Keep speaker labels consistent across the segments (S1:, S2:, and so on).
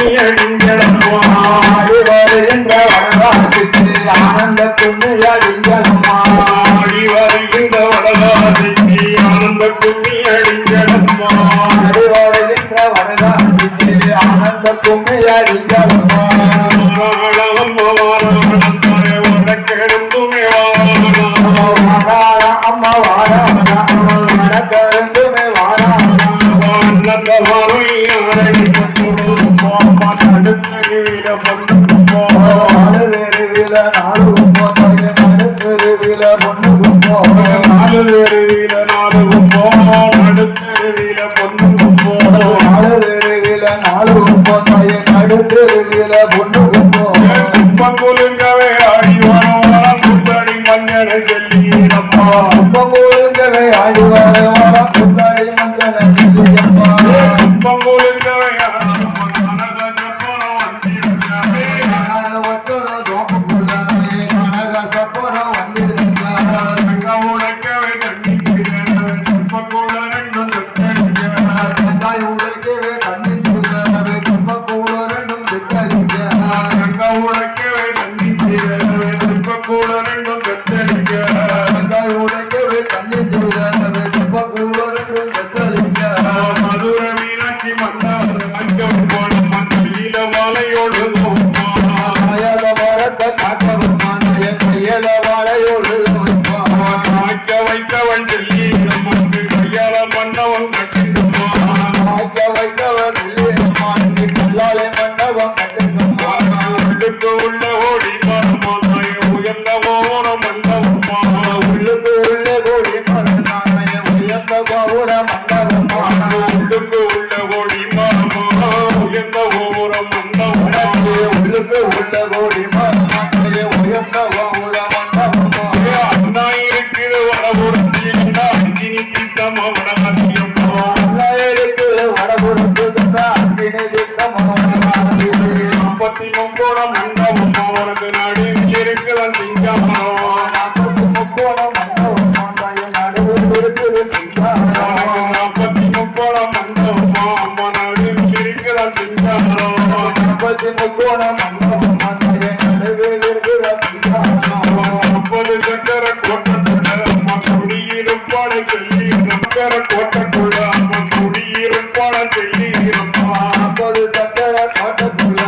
S1: கும்மி அடிங்களம்மா ஆடி வருகின்ற வடகாசிக்கு ஆனந்த கும்மி அடிங்களம்மா ஆடி வருகின்ற வடகாசிக்கு ஆனந்த கும்மி அடிங்களம்மா ஆடி வருகின்ற வடகாசிக்கு ஆனந்த கும்மி அடிங்களம்மா வாழவம்மா வாழவனந்தாய வடக்கெடுந்துமே வாழ அம்மா வாழ வடக்கெடுந்துமே வாழ நல்ல வாழையாரை நடுத்தருவில பொண்ணுக்கும் நாலுதெருவில நாலுகும் போதைய நடுத்தருவில பொண்ணுகும் நாலுதெருவில நாலுகும் நடுத்தருவில பொண்ணுகும் நாலுதெருவில நாலுகும் போதைய நடுத்தருவில பொண்ணுகும் கும்பங்குலுங்கவே ஆடி வரோம் குத்தாடி மஞ்சள் செல்லியப்பா கும்பங்குலுங்கவே ஆடி வரோம் குத்தாடி மஞ்சள் செல்லியப்பா கும்பங்குலுங்கவே மதுர மீனாட்சி மலையோடு காய்க்க வைத்தவன் சொல்லி நமக்கு கையாள மன்னவன் கட்டுமா காய்க்க வைத்தவன் சொல்லி கல்லாலே மன்னவன் கட்டுமா உள்ளுக்கு உள்ள ஓடி மரமாய் உயர்ந்த மோனம் மன்னவம்மா உள்ளுக்கு உள்ள ஓடி மரமாய் உயர்ந்த மோனம் மன்னவம்மா உள்ளுக்கு உள்ள ஓடி மரமா உயர்ந்த ஓரம் மன்னவம்மா உள்ளுக்கு உள்ள ஓடி மரமாய் உயர்ந்த ஓரம் மன்னவம்மா அண்ணா இருக்குது வடபுறத்தில் அங்கினி தீர்த்தம் வடகாசியம் அண்ணா இருக்குது வடபுறத்தில் அங்கினி தீர்த்தம் நாற்பத்தி முக்கோணம் மண்டபம் அவனுக்கு நடுவில் இருக்கிறான் சிங்காமரம் நாற்பத்தி முக்கோணம் மண்டபம் நடுவில் இருக்குது சிங்காமரம் நாற்பத்தி முக்கோணம் மண்டபம் அம்மா நடுவில் இருக்கிறான் சிங்காமரம் நாற்பத்தி முக்கோணம் மண்டபம் நடுவில் இருக்கிற சிங்காமரம் 30 சக்கர கோட்டக்குள்ள அம்மா குடியிருப்பாளை சொல்லி சக்கர கோட்டக்குள்ள அம்மா குடியிருப்பாளை சொல்லி 40 சக்கர கோட்டக்குள்ள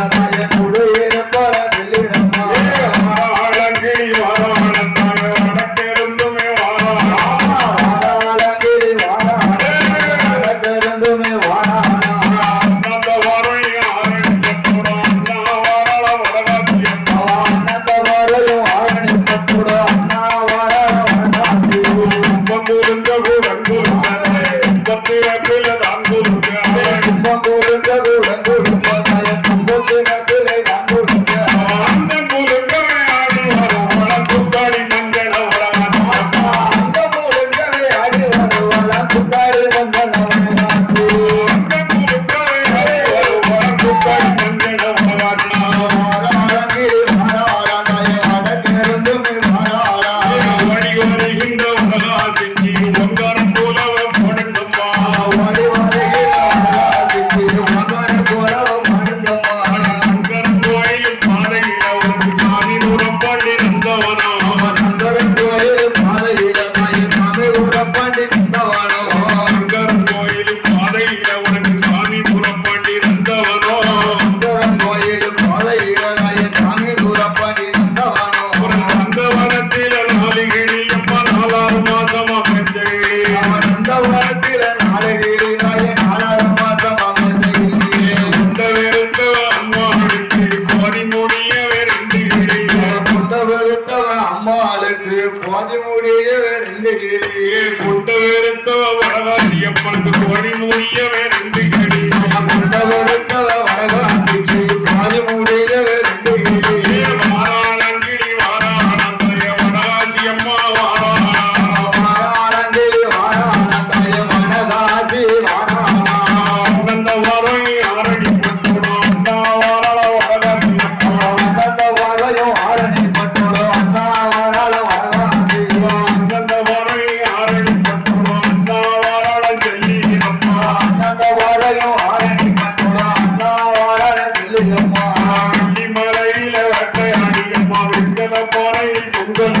S1: சொல்லியம்மா
S2: வெள்ளிமலையில வேட்டையாடியம்மா வெண்கல பானையில் பொங்கல்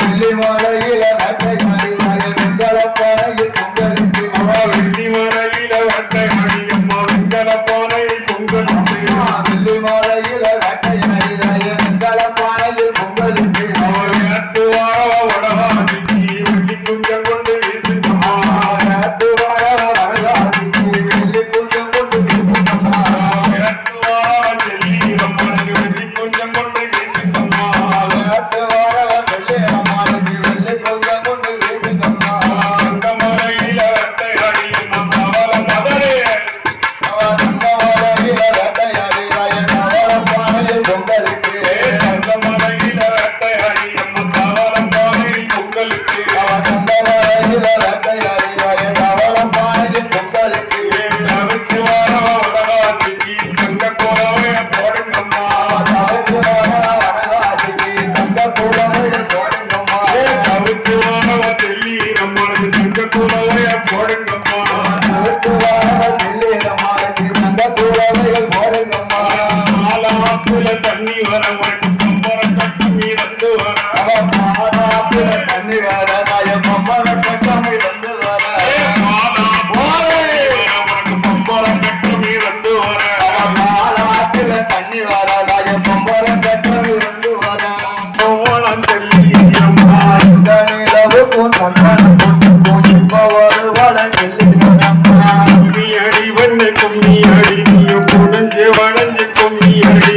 S1: வெள்ளிமலையில வேட்டையாடிய வெண்கல பானையில் பொங்கலுக்கு
S2: வெள்ளிமலையில வேட்டையாடியம்மா வெண்கல பானையில் பொங்கல்
S1: வெள்ளிமலையில வேட்டையாடிய வெண்கல பானையில் பொங்கலுக்கு
S2: அவர் நேற்று வாழ வடவாசிக்கு வெள்ளி குஞ்சம் கொண்டு வீசுங்கம்மா
S1: நேற்று வாழ வரலாசிக்கு வெள்ளி குஞ்சம் கொண்டு வீசுங்கம்மா
S2: நேற்று வாழ செல்லி அம்மனுக்கு வெள்ளி குஞ்சம் கொண்டு வீசுங்கம்மா
S1: நேற்று வாழ சொல்லி அம்மாளுக்கு வெள்ளி குஞ்சம் கொண்டு வீசுங்கம்மா
S2: தங்கமலையில வேட்டையாடியம்மா தவள மதரே
S1: தங்கமலையில வேட்டையாடிய நவர பானையில் பொங்கலுக்கு
S2: தங்கமலையில வேட்டையாடியம்மா தவள பானையில் பொங்கலுக்கு
S1: தங்கமலையில வேட்டையாடிய நவர பானையில் பொங்கலுக்கு
S2: தவிச்சு வாழ வடவாசிக்கு தங்க கோலவே போடுங்கம்மா
S1: தவிச்சு வாழ வரலாசிக்கு தங்க கூடமையில் போடுங்கம்மா
S2: தவிச்சு வாழ செல்லி நம்மளுக்கு தங்க கோலவே போடுங்கம்மா
S1: தவிச்சு வாழ செல்லி அம்மாளுக்கு தங்க கூடமையில் போடுங்கம்மா
S2: ஆலாப்புல தண்ணி வர வேண்டும் கம்பரம் கட்டி நீ வந்து வர
S1: மாதாப்புல தண்ணி வர நாய மம்மர கட்டமை வந்து வர
S2: கம்பரம் கட்டி நீ வந்து வர
S1: மாதாப்புல தண்ணி வர நாய மம்மர கட்டமை வந்து வர
S2: கோலம் செல்லி அம்மா
S1: இந்த நிலவுக்கும் சந்தனம் கொண்டுக்கும் இப்ப வருவாள செல்லியம்மா
S2: கும்மி அடி வண்ண கும்மி அடி நீயும் புடஞ்சு வளைஞ்சு கும்மி அடி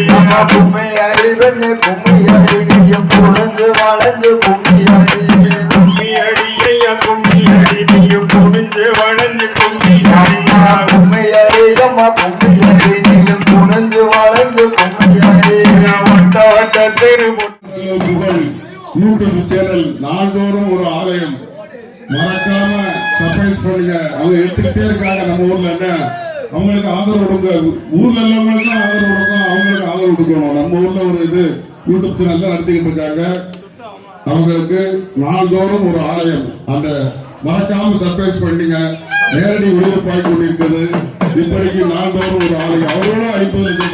S1: கும்மி அடி வெண்ணு கும்மி அடி நீயும் புரிஞ்சு வளைஞ்சு கும்மி அடி
S2: கும்மி அடி ஐயா கும்மி அடி நீயும் புடிஞ்சு வளைஞ்சு கும்மி அடி
S1: கும்மி அடி அம்மா கும்மி அடி நீயும் புரிஞ்சு வளைஞ்சு கும்மி அடி
S2: வட்ட வட்ட தெரு
S3: புகழ் யூடியூப் சேனல் நாள்தோறும் ஒரு ஆலயம் மறக்காம சர்ப்ரைஸ் பண்ணுங்க. அவங்க எடுத்துக்கிட்டே இருக்காங்க. நம்ம ஊர்ல என்ன அவங்களுக்கு ஆதரவு கொடுங்க. ஊர்ல எல்லாங்களுக்கும் ஆதரவு கொடுக்கும், அவங்களுக்கு ஆதரவு கொடுக்கணும். நம்ம ஊர்ல ஒரு இது யூடியூப் சேனல் தான் நடத்திக்கிட்டு இருக்காங்க. அவங்களுக்கு நாள்தோறும் ஒரு ஆலயம் அந்த மறக்காம சர்ப்ரைஸ் பண்ணீங்க. நேரடி ஒளிபரப்பாகி கொண்டிருக்கிறது. இப்படிக்கு நாள்தோறும் ஒரு ஆலயம் அவரோட 50 லட்சம்